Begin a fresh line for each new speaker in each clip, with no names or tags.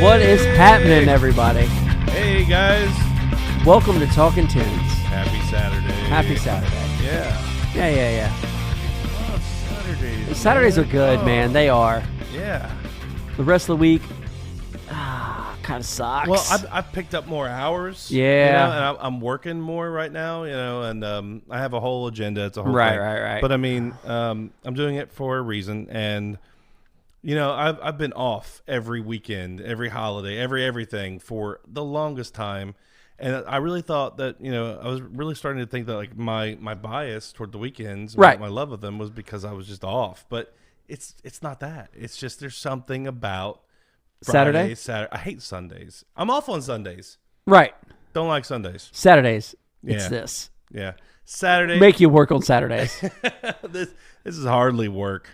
What is happening, everybody?
Hey, guys.
Welcome to Talking Tunes.
Happy Saturday.
Happy Saturday.
Yeah.
Yeah.
Oh, Saturdays.
Saturdays are good, man. They are.
Yeah.
The rest of the week, kind of sucks.
Well, I've picked up more hours.
Yeah.
And I'm working more right now, and I have a whole agenda. It's a whole thing.
Right.
But, I mean, I'm doing it for a reason, and... I've been off every weekend, every holiday, everything for the longest time, and I really thought that I was really starting to think that like my bias toward the weekends,
right,
my love of them was because I was just off. But it's not that. It's just there's something about Friday, Saturday. I hate Sundays. I'm off on Sundays.
Right.
Don't like Sundays.
Saturdays. It's this.
Yeah. Saturday.
Make you work on Saturdays.
This is hardly work.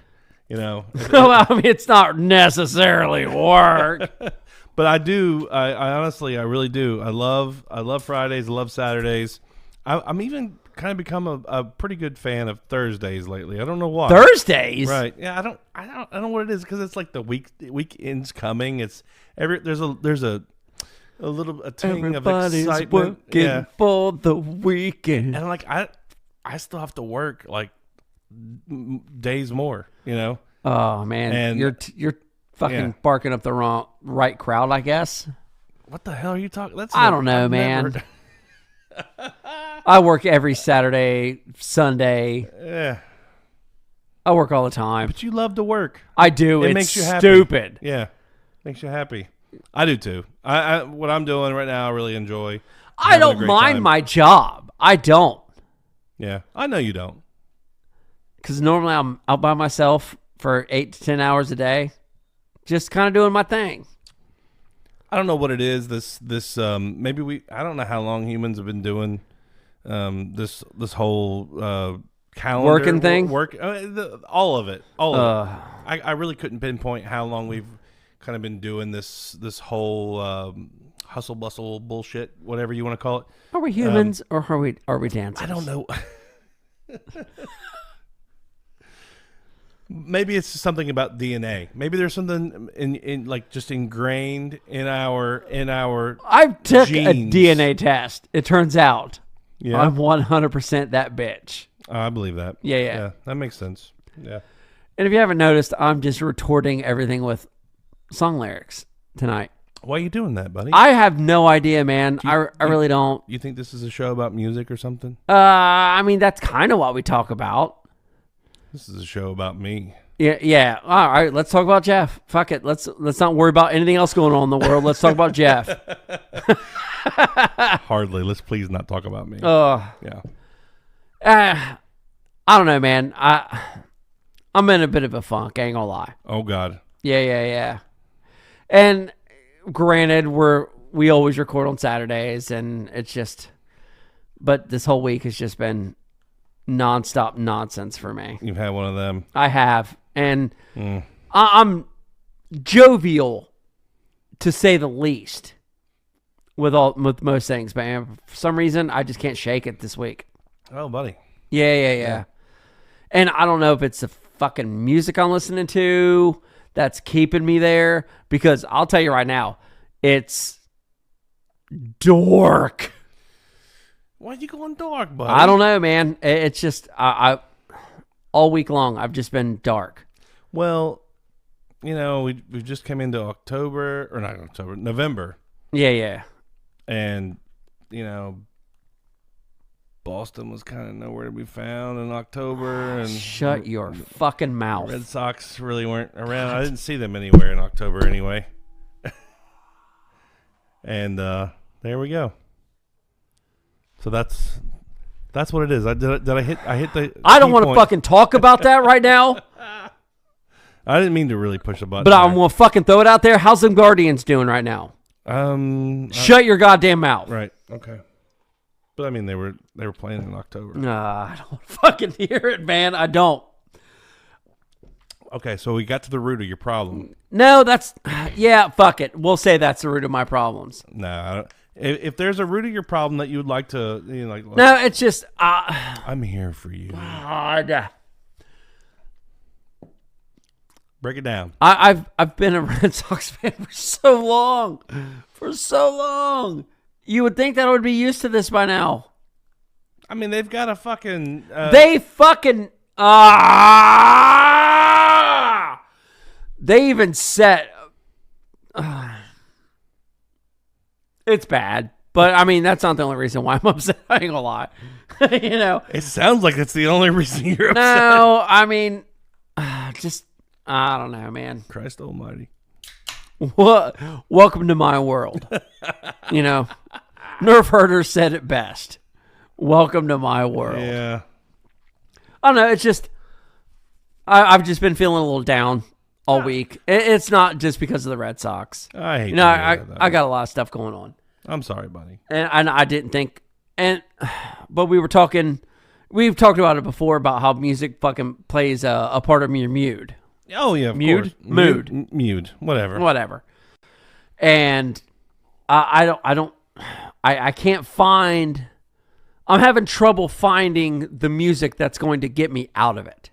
Well,
I mean, it's not necessarily work,
but I do. I honestly, I really do. I love Fridays. I love Saturdays. I'm even kind of become a pretty good fan of Thursdays lately. I don't know why.
Thursdays,
right? Yeah, I don't know what it is because it's like the weekend's coming. It's there's a ting of excitement.
Working for the weekend,
and like I still have to work like days more.
Oh man, and you're fucking barking up the right crowd, I guess.
What the hell are you talking?
I don't know, man. I work every Saturday, Sunday.
Yeah,
I work all the time.
But you love to work.
I do. It
makes you happy.
Stupid.
Yeah, makes you happy. I do too. I what I'm doing right now, I really enjoy.
I don't mind my job. I don't.
Yeah, I know you don't.
Because normally I'm out by myself for 8 to 10 hours a day, just kind of doing my thing.
I don't know what it is. This maybe I don't know how long humans have been doing this whole calendar
working thing.
All of it. I really couldn't pinpoint how long we've kind of been doing this whole hustle bustle bullshit, whatever you want to call it.
Are we humans or are we dancers?
I don't know. Maybe it's something about DNA. Maybe there's something in like just ingrained in our
I took
genes.
a DNA test. It turns out I'm 100% that bitch.
I believe that.
Yeah,
that makes sense. Yeah.
And if you haven't noticed, I'm just retorting everything with song lyrics tonight.
Why are you doing that, buddy?
I have no idea, man. I really don't.
You think this is a show about music or something?
I mean, that's kind of what we talk about.
This is a show about me.
Yeah. All right, let's talk about Jeff. Fuck it. Let's not worry about anything else going on in the world. Let's talk about Jeff.
Hardly. Let's please not talk about me.
Yeah. I don't know, man. I'm in a bit of a funk. Ain't gonna lie.
Oh God.
Yeah. And granted, we always record on Saturdays, and it's just. But this whole week has just been nonstop nonsense for me.
You've had one of them.
I have, and I'm jovial, to say the least, with most things. But for some reason, I just can't shake it this week.
Oh, buddy.
Yeah. And I don't know if it's the fucking music I'm listening to that's keeping me there, because I'll tell you right now, it's dork.
Why are you going dark, buddy?
I don't know, man. It's just I all week long I've just been dark.
Well, we've just come into November.
Yeah.
And Boston was kind of nowhere to be found in October. And
shut your fucking mouth.
Red Sox really weren't around. God. I didn't see them anywhere in October anyway. And there we go. So that's what it is. Did I hit the? I
don't want to fucking talk about that right now.
I didn't mean to really push the button.
But I'm gonna fucking throw it out there. How's them Guardians doing right now? Shut your goddamn mouth.
Right. Okay. But I mean, they were playing in October.
I don't fucking hear it, man. I don't.
Okay, so we got to the root of your problem.
No, fuck it. We'll say that's the root of my problems.
No, I don't. If there's a root of your problem that you would like to,
no, it's just
I'm here for you.
God.
Break it down.
I've been a Red Sox fan for so long. You would think that I would be used to this by now.
I mean, they've got a fucking.
They fucking. They even set. It's bad. But, I mean, that's not the only reason why I'm upset. I ain't gonna lie. You know?
It sounds like it's the only reason you're upset.
No, I mean, just, I don't know, man.
Christ almighty.
What? Welcome to my world. You know? Nerf Herder said it best. Welcome to my world.
Yeah.
I don't know. It's just, I've just been feeling a little down all week. It's not just because of the Red Sox.
I hate
I got a lot of stuff going on.
I'm sorry, buddy.
And I didn't think, but we've talked about it before about how music fucking plays a part of your mood.
Oh yeah, of
mood,
course.
mood,
whatever.
And I can't find. I'm having trouble finding the music that's going to get me out of it.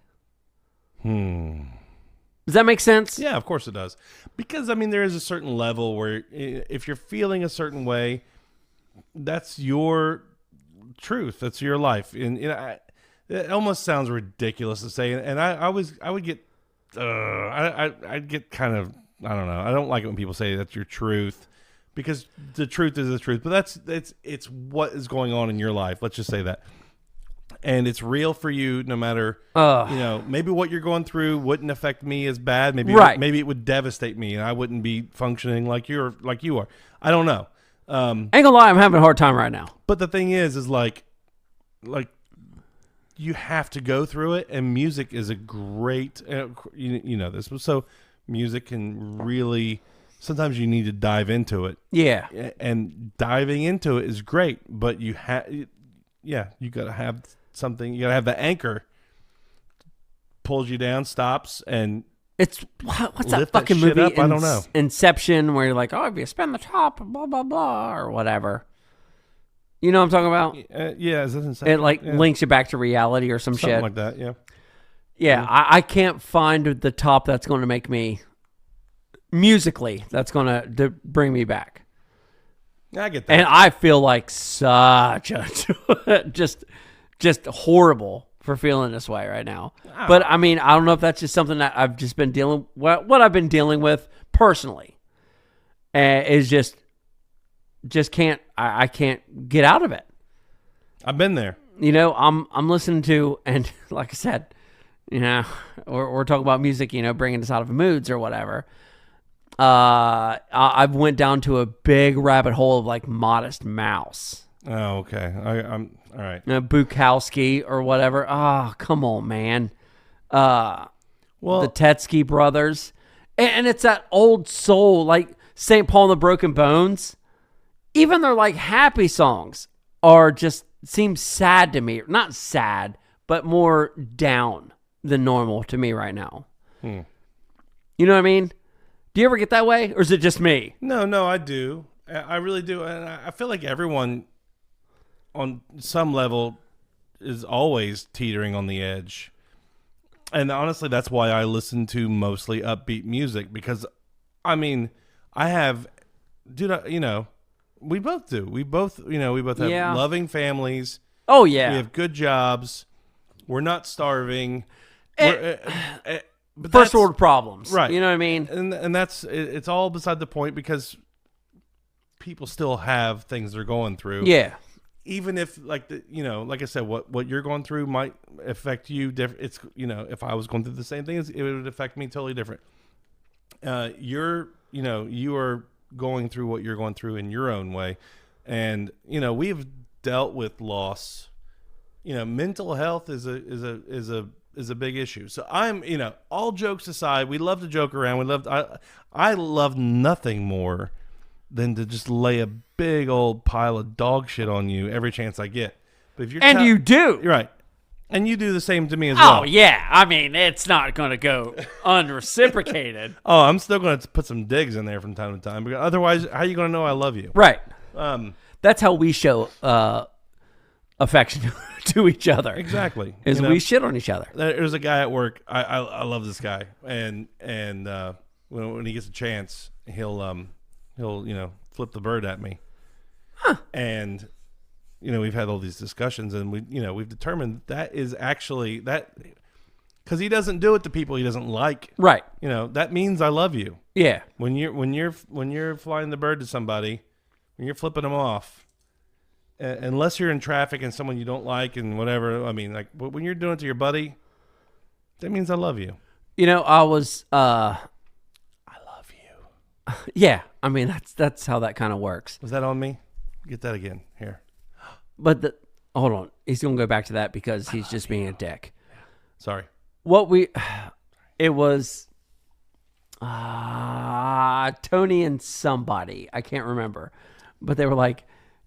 Does that make sense?
Yeah, of course it does. Because, I mean, there is a certain level where if you're feeling a certain way, that's your truth. That's your life. And it almost sounds ridiculous to say. And I would get, I'd get kind of, I don't know. I don't like it when people say that's your truth, because the truth is the truth. But it's what is going on in your life. Let's just say that. And it's real for you, no matter, maybe what you're going through wouldn't affect me as bad. Maybe it would devastate me, and I wouldn't be functioning like you are. I don't know.
Ain't gonna lie, I'm having a hard time right now.
But the thing is like you have to go through it, and music is a great, you know this. So music can really, sometimes you need to dive into it.
Yeah.
And diving into it is great, but you got to have something. You gotta have the anchor, pulls you down, stops, and
it's what's that fucking movie?
I don't know.
Inception, where you're like, oh, if you spin the top, blah blah blah, or whatever. You know what I'm talking about?
Yeah, is that Inception?
It links you back to reality or something shit
like that. Yeah.
Yeah, I can't find the top that's going to make me musically. That's going to bring me back.
I get that,
and I feel like such a just horrible for feeling this way right now. Oh. But I mean, I don't know if that's just something that I've just been dealing. What I've been dealing with personally is just can't. I can't get out of it.
I've been there.
You know, I'm listening to, and like I said, you know, we're talking about music, you know, bringing us out of moods or whatever. I've went down to a big rabbit hole of like Modest Mouse.
Oh, okay. I'm all right.
Bukowski or whatever. Oh, come on, man. Well, the Tetsky brothers, and it's that old soul, like St. Paul and the Broken Bones. Even their like happy songs are just seem sad to me. Not sad, but more down than normal to me right now. You know what I mean? Do you ever get that way, or is it just me?
No, I do. I really do, and I feel like everyone on some level is always teetering on the edge. And honestly, that's why I listen to mostly upbeat music, because, I mean, we both do. We both have loving families.
Oh, yeah.
We have good jobs. We're not starving.
But first world problems. Right. You know what I mean?
And it's all beside the point, because people still have things they're going through.
Yeah.
Even if, like I said, what you're going through might affect you different. It's, if I was going through the same thing, it would affect me totally different. You are going through what you're going through in your own way, and we've dealt with loss. Mental health is a big issue. So I'm, all jokes aside, we love to joke around. I love nothing more than to just lay a big old pile of dog shit on you every chance I get. But if you're
you do.
You're right. And you do the same to me as well.
Oh, yeah. I mean, it's not going to go unreciprocated.
Oh, I'm still going to put some digs in there from time to time. Because otherwise, how are you going to know I love you?
Right. That's how we show affection to each other.
Exactly.
Is we shit on each other.
There's a guy at work. I love this guy, and when he gets a chance, he'll flip the bird at me.
Huh.
And we've had all these discussions, and we've determined that is actually that because he doesn't do it to people he doesn't like.
Right.
That means I love you.
Yeah.
When you're flying the bird to somebody, when you're flipping them off, unless you're in traffic and someone you don't like and whatever. I mean, like when you're doing it to your buddy, that means I love you.
I was.
I love you.
Yeah. I mean, that's how that kind of works.
Was that on me? Get that again here.
But hold on, he's gonna go back to that because he's just being a dick.
Sorry.
It was Tony and somebody, I can't remember, but they were like,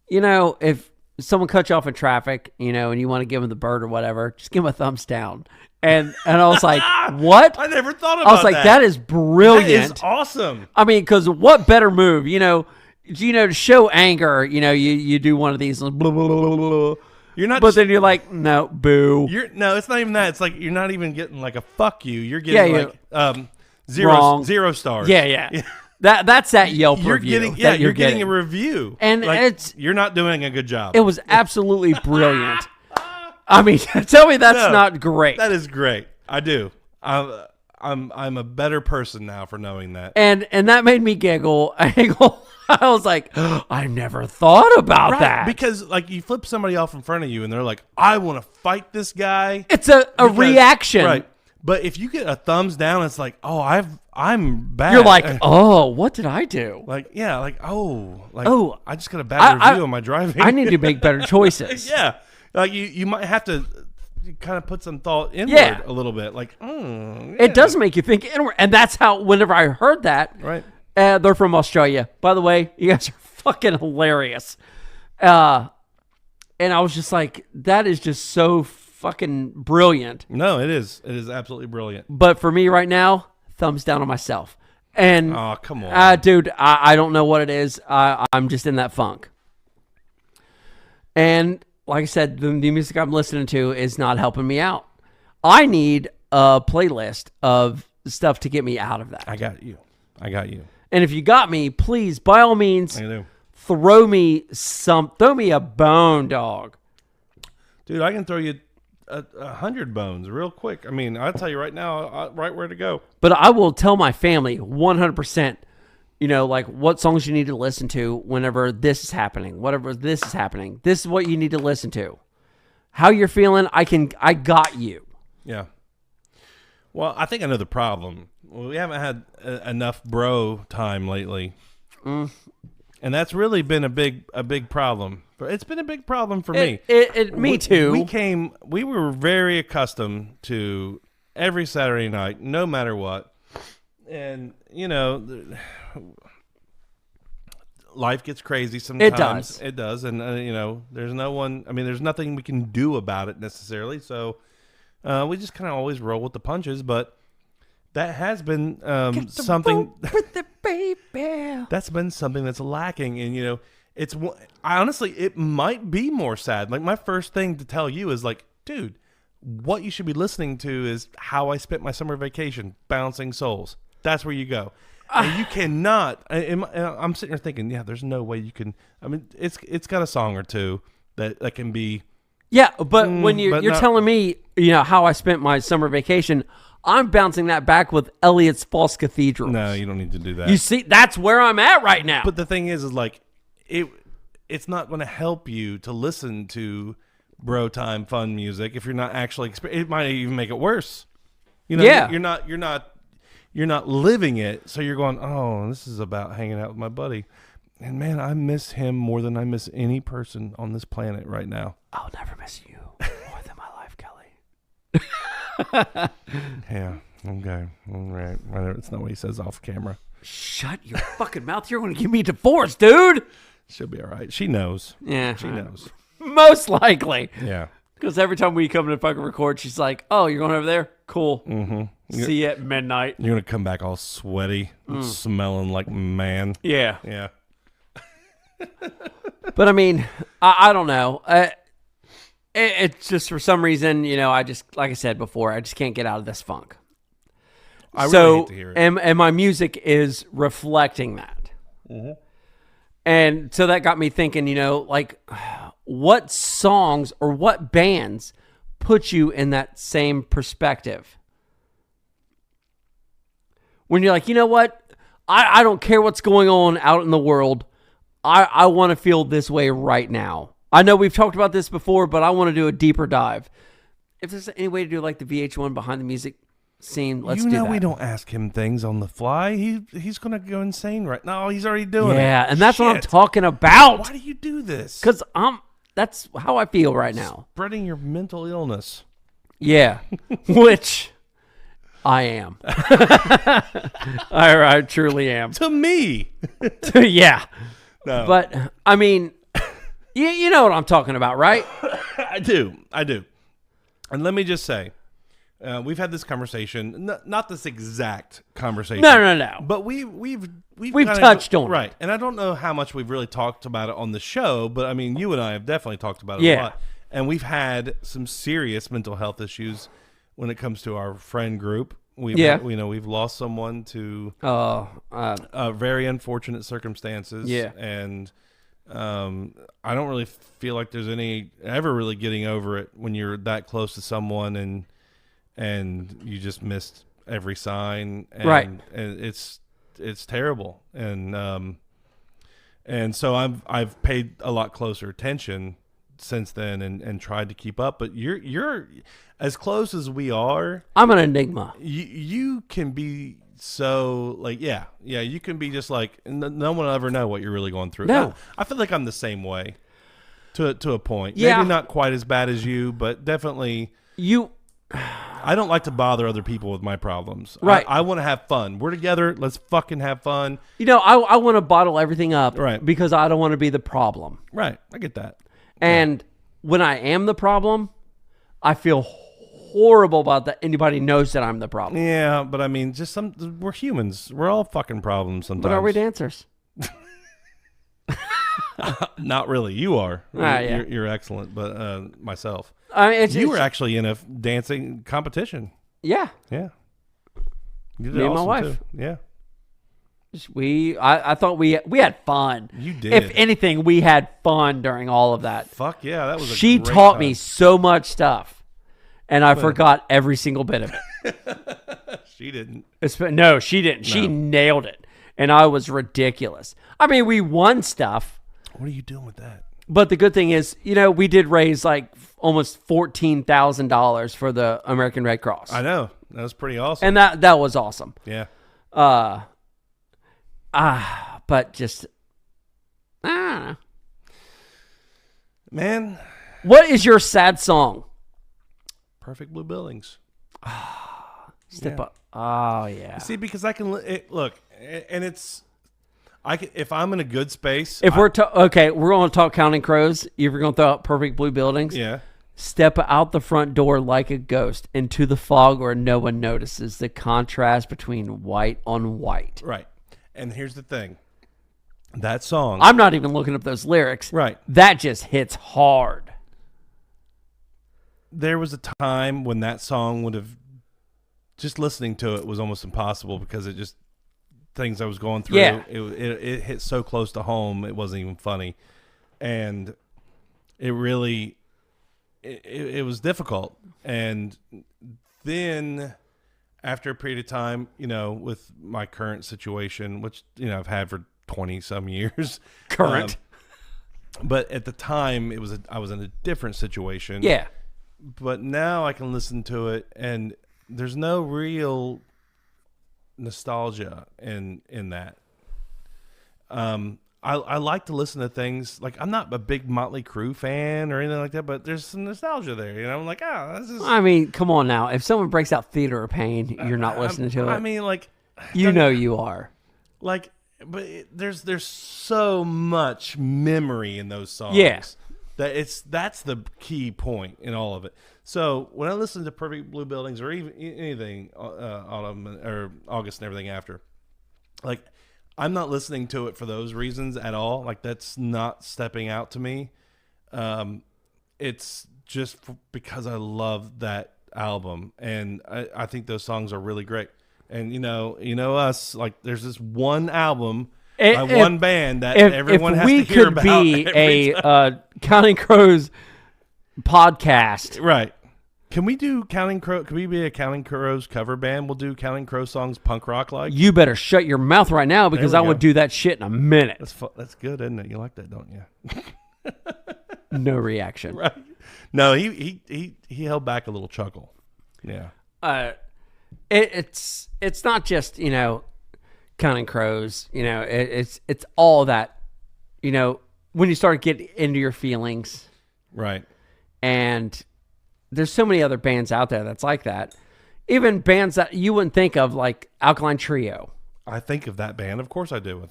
if someone cuts you off in traffic, and you want to give them the bird or whatever, just give them a thumbs down. And I was like, what?
I never thought about that.
I was like, that is brilliant.
That is awesome.
I mean, because what better move, to show anger, you do one of these, blah, blah, blah, blah, blah.
You're not,
but then you're like, no, boo.
No, it's not even that. It's like you're not even getting like a fuck you. You're getting zero stars.
Yeah. That's that Yelp review.
You're getting a review,
and
you're not doing a good job.
It was absolutely brilliant. I mean, tell me that's not great.
That is great. I do. I'm a better person now for knowing that.
And that made me giggle. I was like, I never thought about that.
Because you flip somebody off in front of you and they're like, I want to fight this guy.
It's a reaction.
Right. But if you get a thumbs down, it's like, oh, I'm bad.
You're like, oh, what did I do?
I just got a bad review on my driving.
I need to make better choices.
Yeah. You might have to kind of put some thought inward a little bit.
It does make you think inward. And that's how, whenever I heard that,
right.
They're from Australia. By the way, you guys are fucking hilarious. And I was just like, that is just so fucking brilliant.
No, it is. It is absolutely brilliant.
But for me right now, thumbs down on myself. And
oh, come on.
Dude, I don't know what it is. I'm just in that funk. And like I said, the music I'm listening to is not helping me out. I need a playlist of stuff to get me out of that.
I got you.
And if you got me, please, by all means,
I do.
throw me a bone, dog.
Dude, I can throw you 100 bones real quick. I mean, I'll tell you right now, right where to go.
But I will tell my family 100%, what songs you need to listen to whenever this is happening, whatever this is happening. This is what you need to listen to. How you're feeling, I got you.
Yeah. Well, I think I know the problem. We haven't had enough bro time lately. And that's really been a big problem. It's been a big problem for me.
Me too.
We were very accustomed to every Saturday night, no matter what. And, life gets crazy sometimes. It does. And, there's nothing we can do about it necessarily. So we just kind of always roll with the punches. But that has been something
with the baby.
That's been something that's lacking. And, honestly, it might be more sad. Like, my first thing to tell you is like, dude, what you should be listening to is How I Spent My Summer Vacation, Bouncing Souls. That's where you go. And you cannot. I'm sitting here thinking, there's no way you can. I mean, it's got a song or two that can be.
Yeah, but when you're telling me, how I spent my summer vacation, I'm bouncing that back with Elliot's False Cathedral.
No, you don't need to do that.
You see, that's where I'm at right now.
But the thing is like, it's not going to help you to listen to bro time fun music if you're not actually. It might even make it worse. You're not living it, so you're going, oh, this is about hanging out with my buddy. And man, I miss him more than I miss any person on this planet right now.
I'll never miss you more than my life, Kelly.
Yeah, okay. All right. It's not what he says off camera.
Shut your fucking mouth. You're going to give me a divorce, dude.
She'll be all right. She knows.
Yeah.
She knows.
Most likely.
Yeah.
Because every time we come to fucking record, she's like, oh, you're going over there? Cool.
Mm-hmm.
See you at midnight.
You're going to come back all sweaty, smelling like man.
Yeah.
Yeah.
But I mean, I don't know. It's just for some reason, I just, like I said before, I just can't get out of this funk.
I really hate to hear it.
And my music is reflecting that.
Mm-hmm.
And so that got me thinking, like what songs or what bands put you in that same perspective? When you're like, you know what? I don't care what's going on out in the world. I want to feel this way right now. I know we've talked about this before, but I want to do a deeper dive. If there's any way to do like the VH1 behind the music scene, let's do that.
We don't ask him things on the fly. He's going to go insane right now. He's already doing it.
Yeah, and that's what I'm talking about.
Why do you do this?
Because that's how I feel right now.
Spreading your mental illness.
Yeah, which I am. I truly am.
To me.
Yeah.
No.
But, I mean, you know what I'm talking about, right?
I do. And let me just say, we've had this conversation, not this exact conversation.
No.
But we've
touched on it.
Right. And I don't know how much we've really talked about it on the show, but I mean, you and I have definitely talked about it a lot. And we've had some serious mental health issues when it comes to our friend group. We've lost someone to very unfortunate circumstances.
Yeah.
And I don't really feel like there's any ever really getting over it when you're that close to someone and you just missed every sign. And,
right.
And it's terrible. And so I've paid a lot closer attention since then and tried to keep up. But you're as close as we are.
I'm an enigma.
You can be so like, you can be just like, no one will ever know what you're really going through.
No.
I feel like I'm the same way to a point.
Yeah.
Maybe not quite as bad as you, but definitely I don't like to bother other people with my problems.
Right.
I want to have fun. We're together. Let's fucking have fun.
I want to bottle everything up.
Right.
Because I don't want to be the problem.
Right. I get that.
And when I am the problem, I feel horrible about that. Anybody knows that I'm the problem.
Yeah, but I mean, we're humans. We're all fucking problems sometimes.
But are we dancers?
Not really. You are.
Yeah.
You're excellent, but myself.
You
were actually in a dancing competition.
Yeah.
Yeah. You did
Me and my
awesome
wife.
too. Yeah.
I thought we had fun.
You did.
If anything, we had fun during all of that.
Fuck yeah, that was a
She
great
taught
time.
me so much stuff, and I forgot every single bit of it.
She didn't.
No, she didn't. She nailed it, and I was ridiculous. I mean, we won stuff.
What are you doing with that?
But the good thing is, we did raise like almost $14,000 for the American Red Cross.
I know. That was pretty awesome.
And that was awesome.
Yeah.
But just, I don't know.
Man.
What is your sad song?
Perfect Blue Buildings.
Step up. Oh, yeah.
See, because I can look, and it's, if I'm in a good space.
If we're going to talk Counting Crows. You're going to throw out Perfect Blue Buildings.
Yeah.
Step out the front door like a ghost into the fog where no one notices the contrast between white on white.
Right. And here's the thing. That song.
I'm not even looking up those lyrics.
Right.
That just hits hard.
There was a time when that song would have, just listening to it was almost impossible because it just, things I was going through.
Yeah.
It hit so close to home, it wasn't even funny. And it really, it was difficult. And then after a period of time, with my current situation, which, I've had for 20 some years.
Current.
But at the time I was in a different situation.
Yeah.
But now I can listen to it and there's no real nostalgia in that. I like to listen to things like, I'm not a big Motley Crue fan or anything like that, but there's some nostalgia there. I'm like, this is.
I mean, come on now. If someone breaks out Theater of Pain, you're not listening to it.
I mean, like,
you are.
Like, but there's so much memory in those songs.
Yeah.
That's the key point in all of it. So when I listen to Perfect Blue Buildings or even anything autumn or August and everything after, like, I'm not listening to it for those reasons at all. Like, that's not stepping out to me. It's just because I love that album, and I think those songs are really great. And you know us, like there's this one album by one band that everyone has to hear about.
If we could be a Counting Crows podcast,
right? Can we do Counting Crow? Can we be a Counting Crows cover band? We'll do Counting Crow songs, punk rock like.
You better shut your mouth right now because I would do that shit in a minute.
That's good, isn't it? You like that, don't you?
No reaction.
Right? No, he held back a little chuckle. Yeah.
It's not just Counting Crows. It's all that. When you start getting into your feelings,
right?
And there's so many other bands out there that's like that. Even bands that you wouldn't think of, like Alkaline Trio.
I think of that band. Of course I do.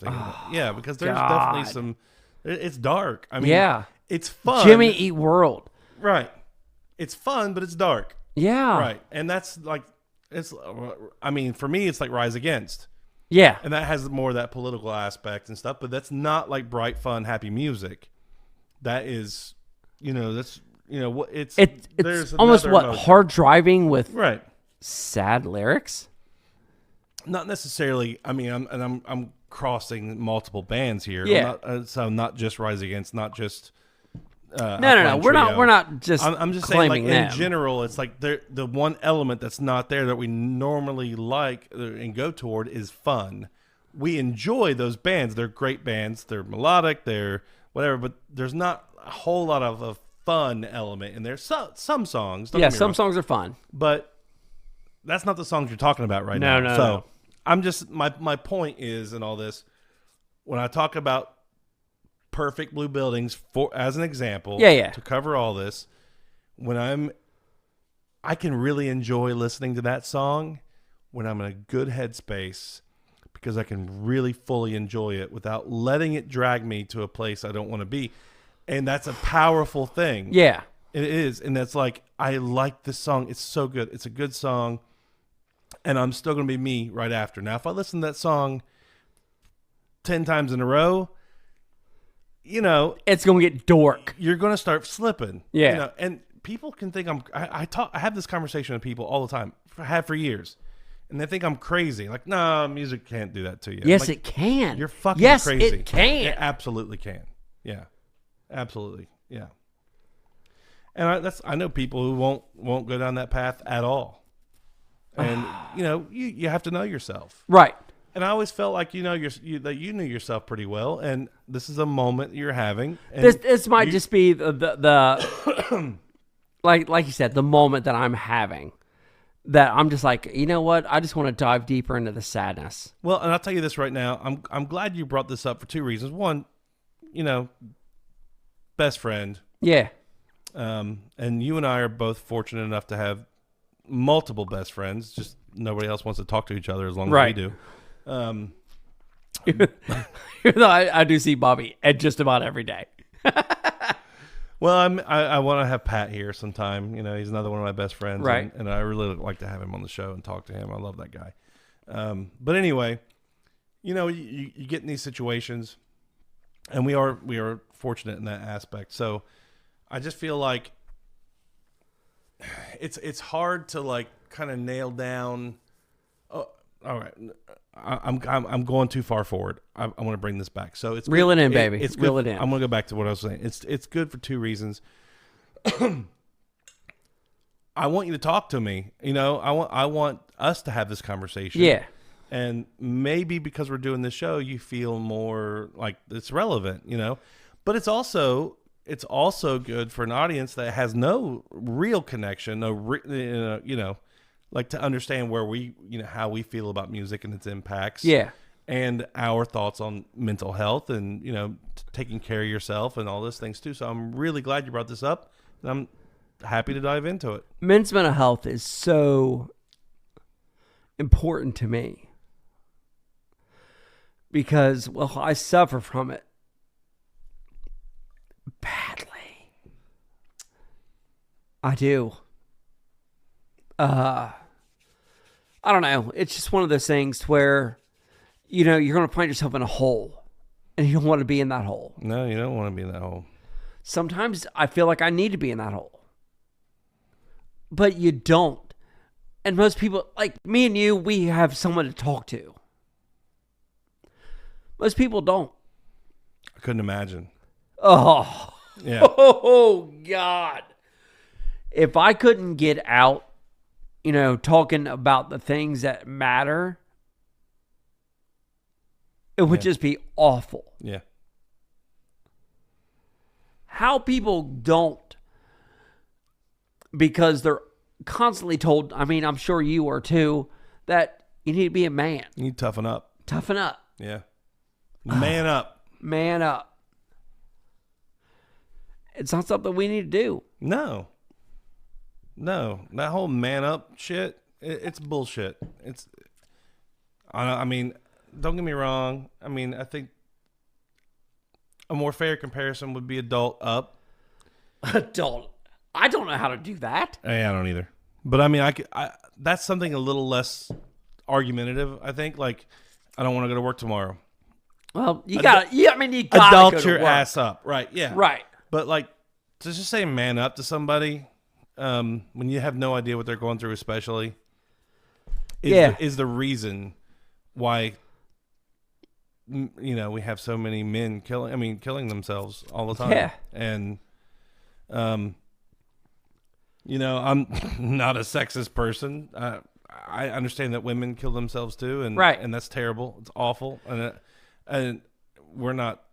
Yeah, because there's definitely some. It's dark. I mean, it's fun.
Jimmy Eat World.
Right. It's fun, but it's dark.
Yeah.
Right. And that's like, I mean, for me, it's like Rise Against.
Yeah.
And that has more of that political aspect and stuff, but that's not like bright, fun, happy music. That is, it's
almost what
emotion.
hard driving with
right
sad lyrics.
Not necessarily. I mean, I'm crossing multiple bands here.
Yeah.
So not just Rise Against, not just.
No. We're not just.
I'm just saying, like
them.
in general, it's like the one element that's not there that we normally like and go toward is fun. We enjoy those bands. They're great bands. They're melodic. They're whatever. But there's not a whole lot of a fun element in there. Some songs.
Some songs are fun,
but that's not the songs you're talking about right now.
No.
I'm just my point is in all this when I talk about Perfect Blue Buildings as an example to cover all this, I can really enjoy listening to that song when I'm in a good headspace because I can really fully enjoy it without letting it drag me to a place I don't want to be. And that's a powerful thing.
Yeah.
It is. And that's like, I like this song. It's so good. It's a good song. And I'm still going to be me right after. Now, if I listen to that song 10 times in a row,
it's going to get dork.
You're going to start slipping.
Yeah.
And people can think I have this conversation with people all the time. I have for years. And they think I'm crazy. Like, no, music can't do that to you.
Yes,
like,
it can.
You're fucking crazy.
Yes, it can.
It absolutely can. Yeah. Absolutely. Yeah. And I know people who won't go down that path at all. And you have to know yourself.
Right.
And I always felt like that you knew yourself pretty well, and this is a moment you're having. And
this might just be the like you said, the moment that I'm having. That I'm just like, you know what? I just want to dive deeper into the sadness.
Well, and I'll tell you this right now. I'm glad you brought this up for two reasons. One, best friend.
Yeah.
And you and I are both fortunate enough to have multiple best friends. Just nobody else wants to talk to each other as long as we do.
Even though I do see Bobby just about every day.
Well, I want to have Pat here sometime. He's another one of my best friends,
right?
And I really like to have him on the show and talk to him. I love that guy. But anyway, you get in these situations, and we are fortunate in that aspect. So I just feel like it's hard to like kind of nail down. Oh, all right. I'm going too far forward. I want to bring this back. So it's
reel it in, baby.
It's
reel
good.
it in.
I'm going to go back to what I was saying. It's good for two reasons. I want you to talk to me. I want us to have this conversation.
Yeah.
And maybe because we're doing this show, you feel more like it's relevant. But it's also good for an audience that has no real connection, like to understand where we, how we feel about music and its impacts.
Yeah.
And our thoughts on mental health and, taking care of yourself and all those things too. So I'm really glad you brought this up, and I'm happy to dive into it.
Men's mental health is so important to me because, well, I suffer from it badly. I do. I don't know. It's just one of those things where, you're going to find yourself in a hole and you don't want to be in that hole.
No, you don't want to be in that hole.
Sometimes I feel like I need to be in that hole. but you don't. And most people, like me and you, we have someone to talk to. Most people don't.
I couldn't imagine.
Oh,
Yeah.
Oh, God. If I couldn't get out, talking about the things that matter, it would just be awful.
Yeah.
How people don't, because they're constantly told, I mean, I'm sure you are too, that you need to be a man.
You need to toughen up.
Toughen up.
Yeah. Man up.
Man up. It's not something we need to do.
No. That whole man up shit, it's bullshit. I mean, don't get me wrong. I mean, I think a more fair comparison would be adult up.
Adult. I don't know how to do that.
Yeah, I don't either. But I mean, that's something a little less argumentative, I think. Like, I don't want to go to work tomorrow.
Well, you got
adult
go to
your
work.
ass up. Right, yeah.
Right.
But like, to just say man up to somebody when you have no idea what they're going through, especially, is the reason why we have so many men killing themselves all the time.
Yeah.
And I'm not a sexist person. I understand that women kill themselves too, and
right.
and that's terrible. It's awful, and we're not.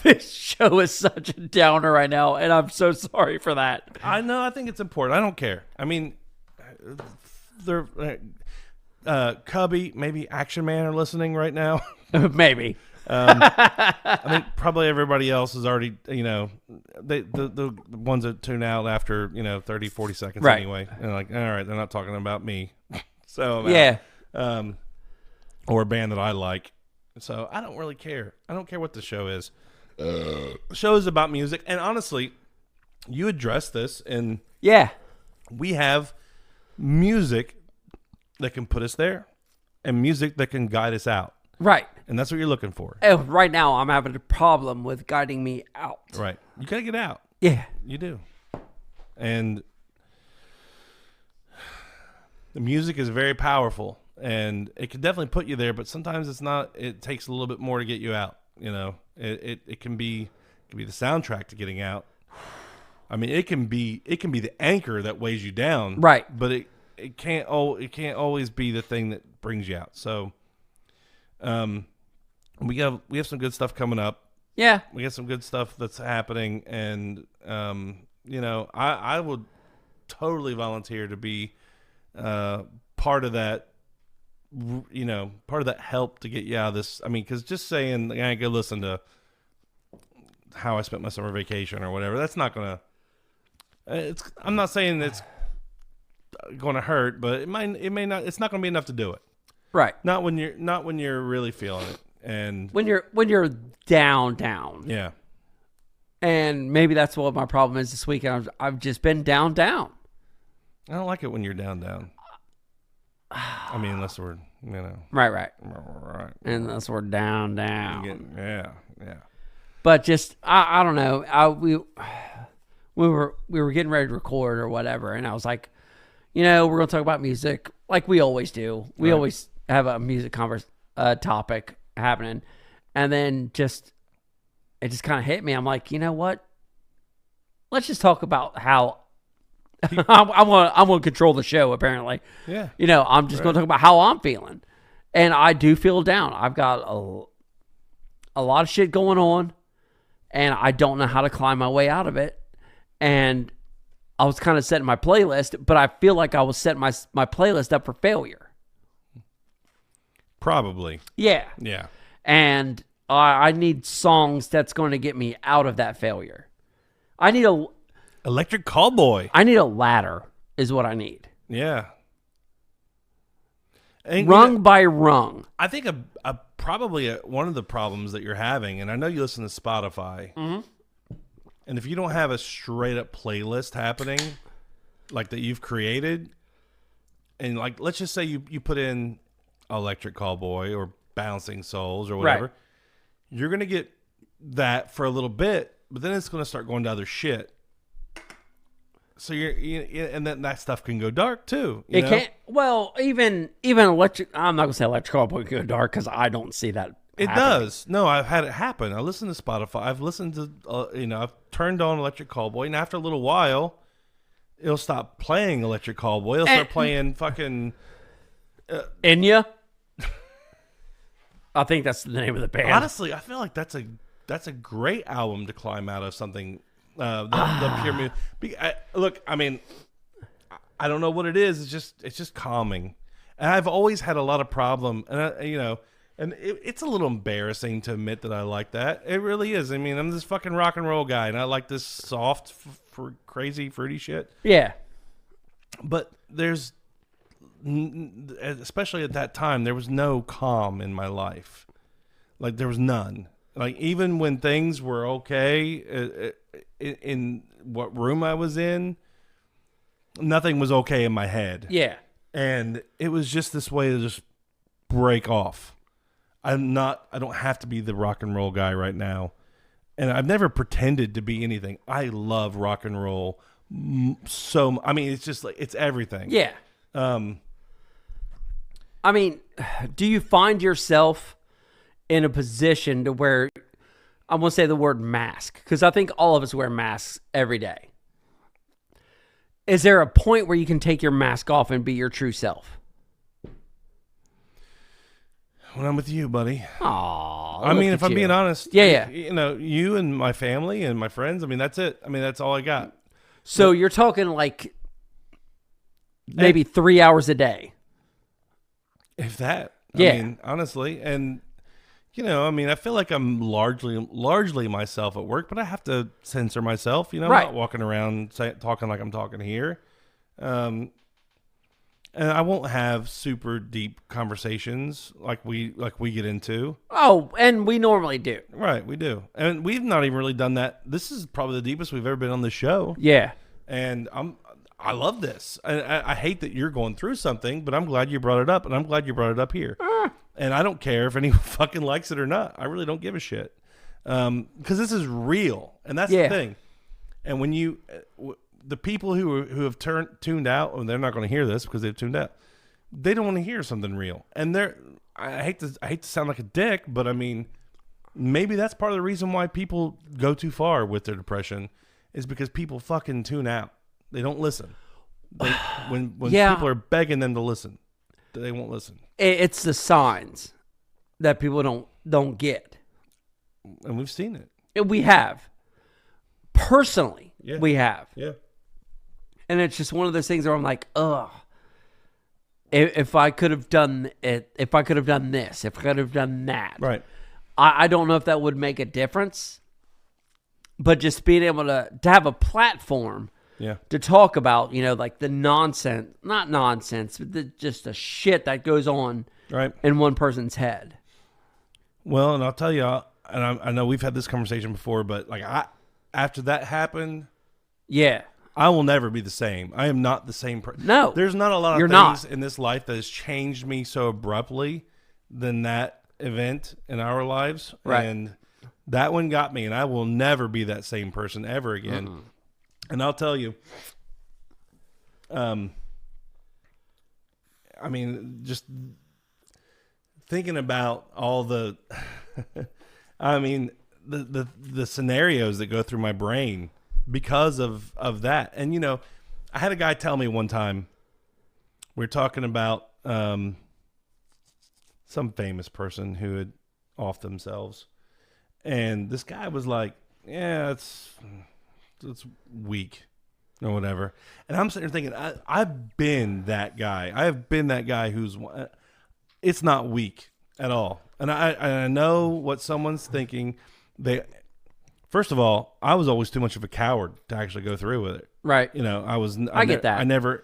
This show is such a downer right now, and I'm so sorry for that.
I know. I think it's important. I don't care. I mean, they're Cubby, maybe Action Man are listening right now.
Maybe.
I think probably everybody else is already, the ones that tune out after 30, 40 seconds
right.
anyway. And like, all right, they're not talking about me. So
yeah.
Or a band that I like. So I don't really care. I don't care what the show is. The show is about music, and honestly, you address this, and we have music that can put us there, and music that can guide us out.
Right.
And that's what you're looking for.
Right now, I'm having a problem with guiding me out.
Right. You gotta get out.
Yeah.
You do. And the music is very powerful, and it can definitely put you there, but sometimes it's not. It takes a little bit more to get you out. It can be the soundtrack to getting out. I mean, it can be the anchor that weighs you down.
Right.
But it can't always be the thing that brings you out. So we have some good stuff coming up.
Yeah.
We got some good stuff that's happening, and I would totally volunteer to be part of that. Part of that help to get you out of this. I mean, because just saying, I go listen to how I spent my summer vacation or whatever, that's not gonna. I'm not saying it's gonna hurt, but it may not. It's not gonna be enough to do it.
Right.
Not when you're really feeling it, and
when you're down.
Yeah.
And maybe that's what my problem is this week. I've just been down.
I don't like it when you're down. I mean, unless we're,
right. Unless we're down.
Yeah.
But just, I don't know. We were getting ready to record or whatever, and I was like, we're going to talk about music like we always do. We always have a music topic happening, and then it just kind of hit me. I'm like, you know what? Let's just talk about how. I'm gonna control the show. Apparently,
yeah.
I'm just gonna talk about how I'm feeling, and I do feel down. I've got a lot of shit going on, and I don't know how to climb my way out of it. And I was kind of setting my playlist, but I feel like I was setting my playlist up for failure.
Probably.
Yeah.
Yeah.
And I need songs that's going to get me out of that failure. I need
Electric Callboy.
I need a ladder is what I need.
Yeah.
Rung by rung.
I think probably one of the problems that you're having, and I know you listen to Spotify, and if you don't have a straight up playlist happening, like that you've created, and like let's just say you put in Electric Callboy or Bouncing Souls or whatever, you're gonna get that for a little bit, but then it's gonna start going to other shit. So and then that stuff can go dark too. You
It
know?
can't. Well, even electric. I'm not gonna say electric cowboy can go dark because I don't see that.
It
happening.
does. No, I've had it happen. I listen to Spotify. I've listened to, I've turned on Electric Callboy, and after a little while, it'll stop playing Electric Callboy. It'll start playing fucking.
Enya. I think that's the name of the band.
Honestly, I feel like that's a great album to climb out of something. The pure music. Look, I mean, I don't know what it is. It's just calming, and I've always had a lot of problem, and And it's a little embarrassing to admit that I like that. It really is. I mean, I'm this fucking rock and roll guy, and I like this soft, crazy, fruity shit.
Yeah.
But there's, especially at that time, there was no calm in my life. Like, there was none. Like, even when things were okay in what room I was in, nothing was okay in my head.
Yeah.
And it was just this way to just break off. I don't have to be the rock and roll guy right now. And I've never pretended to be anything. I love rock and roll so. I mean, it's just like, it's everything.
Yeah. I mean, do you find yourself in a position to where, I won't say the word mask, because I think all of us wear masks every day. Is there a point where you can take your mask off and be your true self?
When I'm with you, buddy.
Aww.
I mean, if I'm being honest.
Yeah.
You and my family and my friends, I mean, that's it. I mean, that's all I got.
So you're talking like maybe 3 hours a day.
If that.
Yeah.
I mean, honestly. And, I mean, I feel like I'm largely myself at work, but I have to censor myself. I'm
Right.
not walking around talking like I'm talking here. And I won't have super deep conversations like we get into.
Oh, and we normally do.
Right, we do. And we've not even really done that. This is probably the deepest we've ever been on the show.
Yeah.
And I love this. And I hate that you're going through something, but I'm glad you brought it up, and I'm glad you brought it up here. And I don't care if anyone fucking likes it or not. I really don't give a shit. Because this is real, and that's the thing. And when you... the people who have tuned out, and they're not going to hear this because they've tuned out. They don't want to hear something real, and I hate to sound like a dick, but I mean, maybe that's part of the reason why people go too far with their depression, is because people fucking tune out. They don't listen. When people are begging them to listen, they won't listen.
It's the signs that people don't get,
and we've seen it.
We have personally.
Yeah.
We have.
Yeah.
And it's just one of those things where I'm like, ugh. If I could have done it, if I could have done this, if I could have done that.
Right.
I don't know if that would make a difference. But just being able to have a platform to talk about, like the nonsense, not nonsense, but just the shit that goes on in one person's head.
Well, and I'll tell you, and I know we've had this conversation before, but like after that happened, I will never be the same. I am not the same person.
No.
There's not a lot of things in this life that has changed me so abruptly than that event in our lives.
Right.
And that one got me, and I will never be that same person ever again. Mm-mm. And I'll tell you, I mean, just thinking about all the, I mean, the scenarios that go through my brain because of that. And, I had a guy tell me one time, we were talking about some famous person who had offed themselves. And this guy was like, yeah, it's weak or whatever. And I'm sitting there thinking, I've been that guy. I have been that guy it's not weak at all. And I know what someone's thinking. First of all, I was always too much of a coward to actually go through with it.
Right.
I
get that.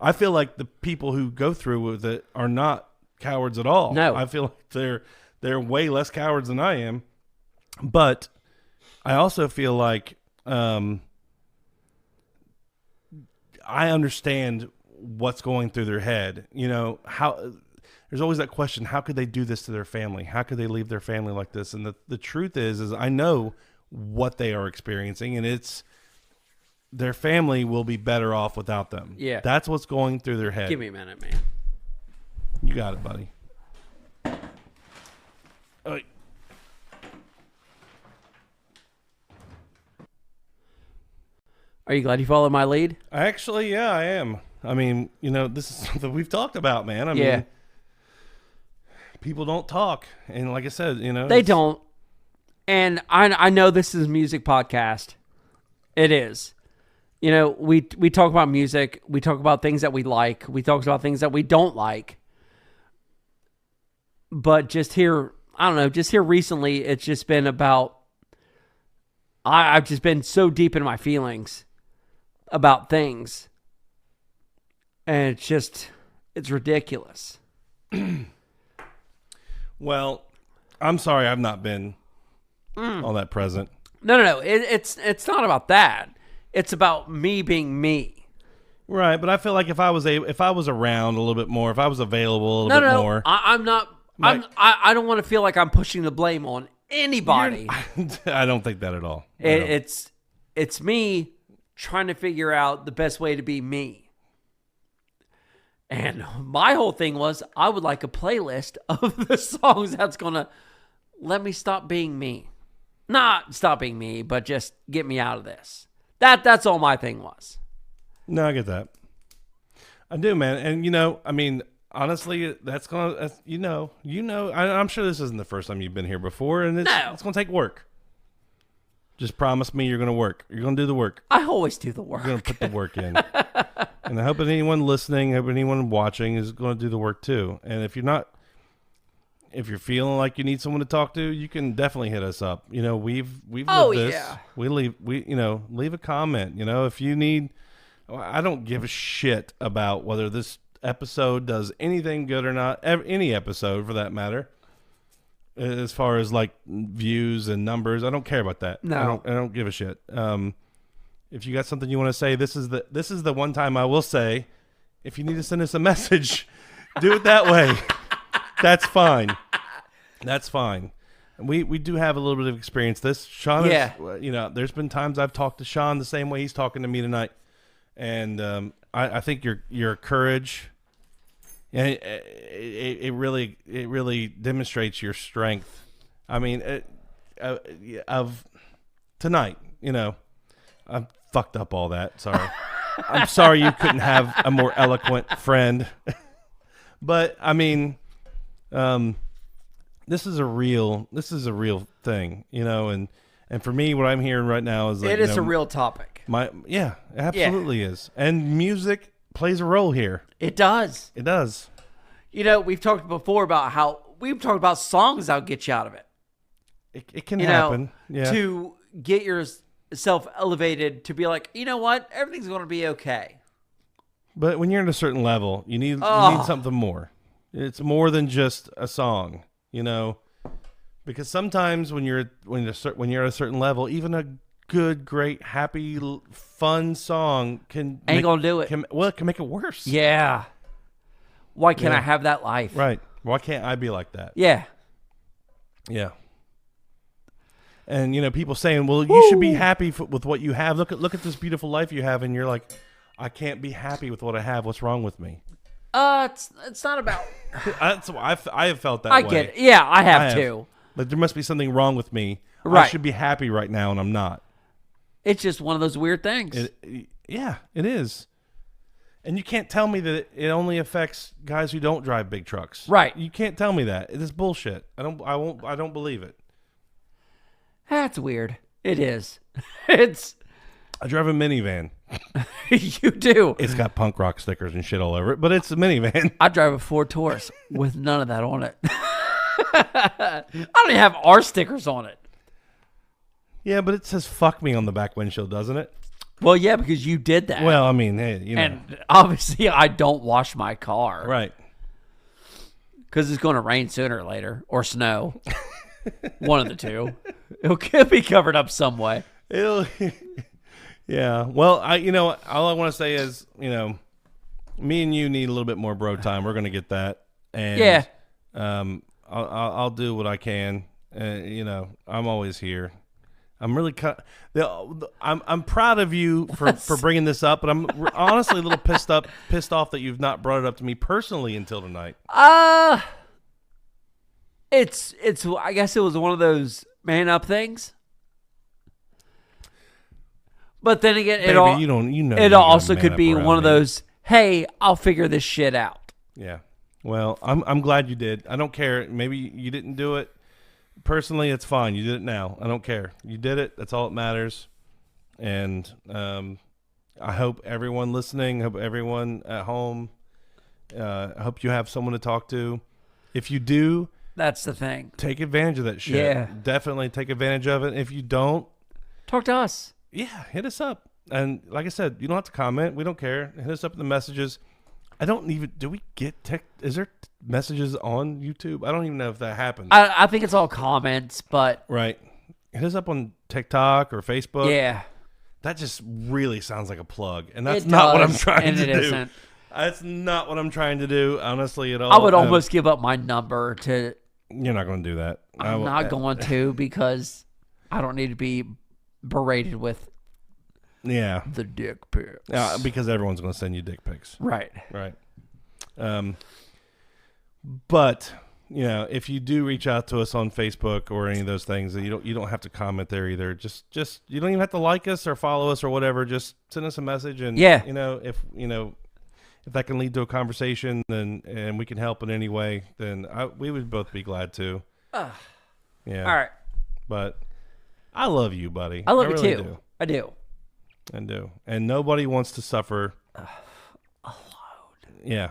I feel like the people who go through with it are not cowards at all.
No.
I feel like they're way less cowards than I am. But I also feel like I understand what's going through their head. How there's always that question, how could they do this to their family? How could they leave their family like this? And the truth is I know what they are experiencing, and their family will be better off without them.
Yeah.
That's what's going through their head.
Give me a minute, man.
You got it, buddy. Oh,
Are you glad you followed my lead?
actually, yeah, I am. I mean, this is something we've talked about, man. I mean, people don't talk. And like I said,
They don't. And I know this is a music podcast. It is. We talk about music. We talk about things that we like. We talk about things that we don't like. But just here, I don't know, just here recently, it's just been about, I've just been so deep in my feelings about things. And it's ridiculous.
Well, I'm sorry I've not been all that present.
No. It's not about that. It's about me being me.
Right, but I feel like if I was around a little bit more, if I was available a little bit more.
I'm not. I don't want to feel like I'm pushing the blame on anybody.
I don't think that at all.
It's me trying to figure out the best way to be me. And my whole thing was I would like a playlist of the songs that's going to let me stop being me. Not stop being me, but just get me out of this. That's all my thing was.
No, I get that. I do, man. And, I mean, honestly, I'm sure this isn't the first time you've been here before, and it's going to take work. Just promise me you're going to work. You're going to do the work.
I always do the work.
You're going to put the work in. And I hope that anyone listening, anyone watching is going to do the work too. And if you're feeling like you need someone to talk to, you can definitely hit us up. We've lived this. Yeah. Leave a comment. If you need, I don't give a shit about whether this episode does anything good or not. Any episode for that matter. As far as like views and numbers, I don't care about that.
No,
I don't give a shit. If you got something you want to say, this is the one time I will say, if you need to send us a message, do it that way. That's fine. That's fine. We do have a little bit of experience. Sean is, there's been times I've talked to Sean the same way he's talking to me tonight, and I think your courage. And it really demonstrates your strength. I mean, of tonight, I fucked up all that. Sorry. I'm sorry you couldn't have a more eloquent friend. But I mean, this is a real thing, and for me, what I'm hearing right now is like,
it is a real topic.
It absolutely is, and music plays a role here.
It does.
It does.
We've talked before about how we've talked about songs that'll get you out of it.
It can happen. Yeah.
To get yourself elevated to be like, you know what, everything's going to be okay.
But when you're at a certain level, you need something more. It's more than just a song, because sometimes when you're at a certain level, even a good, great, happy, fun song ain't
gonna do it.
It can make it worse.
Yeah. Why can't I have that life?
Right. Why can't I be like that?
Yeah.
Yeah. And people saying, "Well, you should be happy with what you have. Look at this beautiful life you have," and you're like, "I can't be happy with what I have. What's wrong with me?"
It's not about.
I have felt that way.
I get it. Yeah, I have too.
But there must be something wrong with me.
Right.
I should be happy right now, and I'm not.
It's just one of those weird things.
It is. And you can't tell me that it only affects guys who don't drive big trucks.
Right.
You can't tell me that. It is bullshit. I don't believe it.
That's weird. It is.
I drive a minivan.
You do.
It's got punk rock stickers and shit all over it, but it's a minivan.
I drive a Ford Taurus with none of that on it. I don't even have our stickers on it.
Yeah, but it says "fuck me" on the back windshield, doesn't it?
Well, yeah, because you did that.
Well, I mean, hey,
And obviously, I don't wash my car.
Right.
Because it's going to rain sooner or later, or snow. One of the two. It'll be covered up some way.
Yeah. Well, all I want to say is, me and you need a little bit more bro time. We're going to get that. And I'll do what I can. I'm always here. I'm really I'm proud of you for bringing this up, but I'm honestly a little pissed off that you've not brought it up to me personally until tonight.
It's I guess it was one of those man up things. But then again, it also could be one of those, hey, I'll figure this shit out.
Yeah. Well, I'm glad you did. I don't care. Maybe you didn't do it. Personally, it's fine. You did it now. I don't care. You did it. That's all that matters. And I hope everyone listening, hope everyone at home, I hope you have someone to talk to. If you do,
that's the thing.
Take advantage of that shit.
Yeah.
Definitely take advantage of it. If you don't,
talk to us.
Yeah, hit us up. And like I said, you don't have to comment. We don't care. Hit us up in the messages. Do we get is there messages on YouTube? I don't even know if that happens.
I think it's all comments, but.
Right. Hit us up on TikTok or Facebook.
Yeah.
That just really sounds like a plug. And that's not what I'm trying to do.
Isn't.
That's not what I'm trying to do, honestly, at all.
I would almost give up my number to.
You're not going to do that.
I'm not going to because I don't need to be berated with.
Yeah.
The dick pics.
Yeah, because everyone's going to send you dick pics.
Right.
Right. But, if you do reach out to us on Facebook or any of those things, you don't have to comment there either. Just you don't even have to like us or follow us or whatever. Just send us a message and if that can lead to a conversation and we can help in any way, then we would both be glad to. Yeah.
All right.
But I love you, buddy.
I love you
really
too. I do.
I do. And nobody wants to suffer
alone.
Yeah.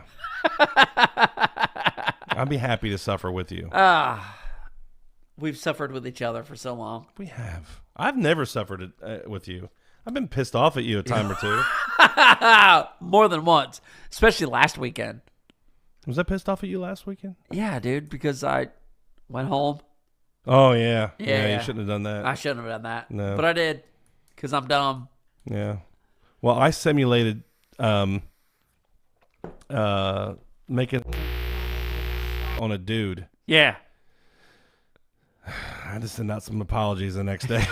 I'd be happy to suffer with you.
We've suffered with each other for so long.
We have. I've never suffered with you. I've been pissed off at you a time or two.
More than once, especially last weekend.
Was I pissed off at you last weekend?
Yeah, dude, because I went home.
Oh, yeah. Yeah, you shouldn't have done that.
I shouldn't have done that.
No.
But I did because I'm dumb.
Yeah. Well, I simulated making on a dude.
Yeah.
I just sent out some apologies the next day.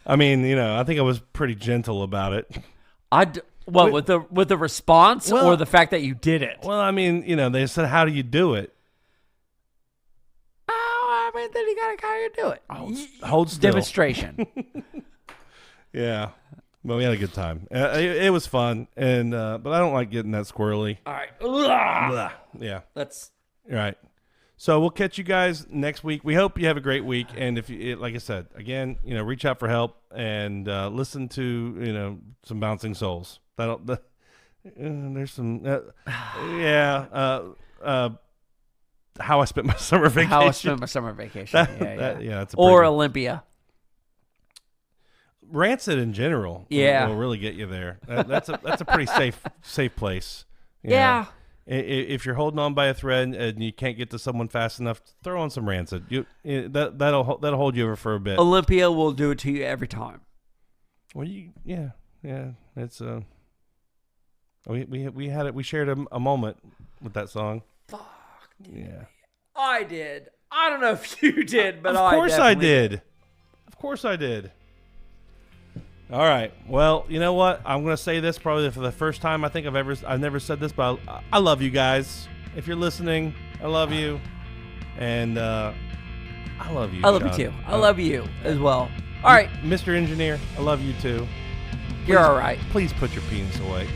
I mean, I think I was pretty gentle about it.
With the response or the fact that you did it?
Well, I mean, they said, "How do you do it?"
Oh, I mean, then you gotta kind of do it.
Hold still.
Demonstration.
Yeah. Well, we had a good time. It was fun, and but I don't like getting that squirrely.
All right.
Blah. Yeah.
That's
right. So we'll catch you guys next week. We hope you have a great week, and if you, like I said, again, reach out for help and listen to some Bouncing Souls. There's some How I Spent My Summer Vacation.
How I Spent My Summer Vacation.
That's
or Olympia.
Rancid in general. will really get you there. That's a pretty safe place.
Yeah.
If you're holding on by a thread and you can't get to someone fast enough, throw on some Rancid. That'll hold you over for a bit.
Olympia will do it to you every time.
Well, it's we had it. We shared a moment with that song.
Fuck.
Yeah,
I did. I don't know if you did, but
of course I did. Of course I did. All right. Well, you know what? I'm going to say this probably for the first time I think I've never said this, but I love you guys. If you're listening, I love you. And I love you,
I love you too. I love you as well. All right.
Mr. Engineer, I love you too.
You're all right.
Please put your penis away.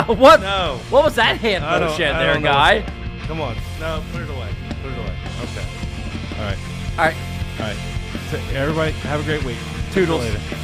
What?
No.
What was that hand motion there, guy?
Come on. No, put it away. Put it away. Okay. All right.
All right.
All right. So everybody, have a great week.
Toodles.
See you later.